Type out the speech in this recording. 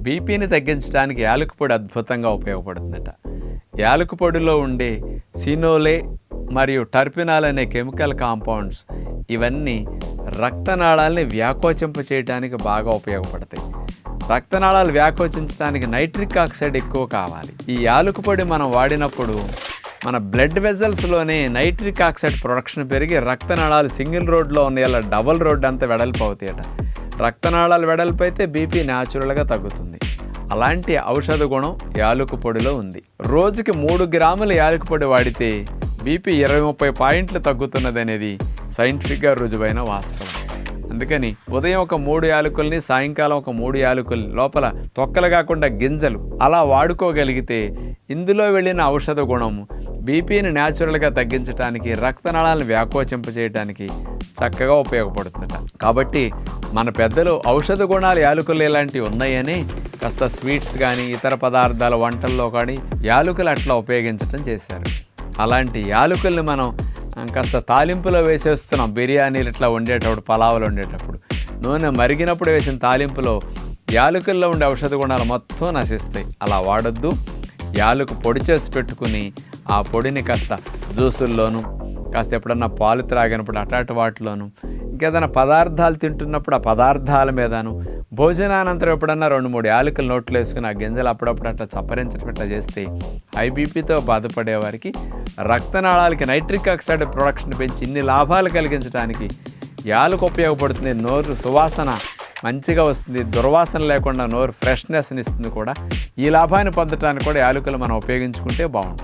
బీపీని తగ్గించడానికి యాలకుల పొడి అద్భుతంగా ఉపయోగపడుతుందట. యాలకుల పొడిలో ఉండే సినోలే మరియు టర్పినాల్ అనే కెమికల్ కాంపౌండ్స్ ఇవన్నీ రక్తనాళాలని వ్యాకోచింప చేయడానికి బాగా ఉపయోగపడతాయి. రక్తనాళాలు వ్యాకోచించడానికి నైట్రిక్ ఆక్సైడ్ ఎక్కువ కావాలి. ఈ యాలకుల పొడి మనం వాడినప్పుడు మన బ్లడ్ వెజల్స్లోనే నైట్రిక్ ఆక్సైడ్ ప్రొడక్షన్ పెరిగి రక్తనాళాలు సింగిల్ రోడ్లో ఉన్న ఇలా డబుల్ రోడ్ అంతా వెడల్పు అవుతాయట. రక్తనాళాలు వెడల్పు అయితే బీపీ న్యాచురల్గా తగ్గుతుంది. అలాంటి ఔషధ గుణం యాలకుల పొడిలో ఉంది. రోజుకి 3 గ్రాముల యాలకుల పొడి వాడితే బీపీ 20-30 పాయింట్లు తగ్గుతున్నది అనేది సైంటిఫిక్గా రుజువైన వాస్తవం. అందుకని ఉదయం ఒక 3 యాలకుల్ని, సాయంకాలం ఒక 3 యాలకుల్ని, లోపల తొక్కలు కాకుండా గింజలు అలా వాడుకోగలిగితే ఇందులో వెళ్ళిన ఔషధ గుణం బీపీని న్యాచురల్గా తగ్గించడానికి, రక్తనాళాలను వ్యాకోచింప చేయడానికి చక్కగా ఉపయోగపడుతుందట. కాబట్టి మన పెద్దలు ఔషధ గుణాలు యాలకులు ఇలాంటివి ఉన్నాయని కాస్త స్వీట్స్ కానీ ఇతర పదార్థాల వంటల్లో కానీ యాలకులు అట్లా ఉపయోగించడం చేశారు. అలాంటి యాలకుల్ని మనం కాస్త తాలింపులో వేసేస్తున్నాం. బిర్యానీలు ఇట్లా వండేటప్పుడు, పలావులు వండేటప్పుడు నూనె మరిగినప్పుడు వేసిన తాలింపులో యాలకుల్లో ఉండే ఔషధ గుణాలు మొత్తం నశిస్తాయి. అలా వాడొద్దు. యాలకుల పొడి చేసి పెట్టుకుని ఆ పొడిని కాస్త జ్యూసుల్లోనూ, కాస్త ఎప్పుడన్నా పాలు త్రాగినప్పుడు అటాటి వాటిలోనూ, ఇంకేదైనా పదార్థాలు తింటున్నప్పుడు ఆ పదార్థాల మీదను, భోజనానంతరం ఎప్పుడన్నా 2-3 యాలకులు నోట్లో వేసుకుని ఆ గింజలు అప్పుడప్పుడు అట్లా చప్పరించడం ఇట్లా చేస్తే హై బీపీతో బాధపడే వారికి రక్తనాళాలకి నైట్రిక్ ఆక్సైడ్ ప్రొడక్షన్ పెంచి ఇన్ని లాభాలు కలిగించడానికి యాలకుల ఉపయోగపడుతుంది. నోరు సువాసన మంచిగా వస్తుంది, దుర్వాసన లేకుండా నోరు ఫ్రెష్నెస్ని ఇస్తుంది కూడా. ఈ లాభాన్ని పొందడానికి కూడా యాలకులు మనం ఉపయోగించుకుంటే బాగుంటుంది.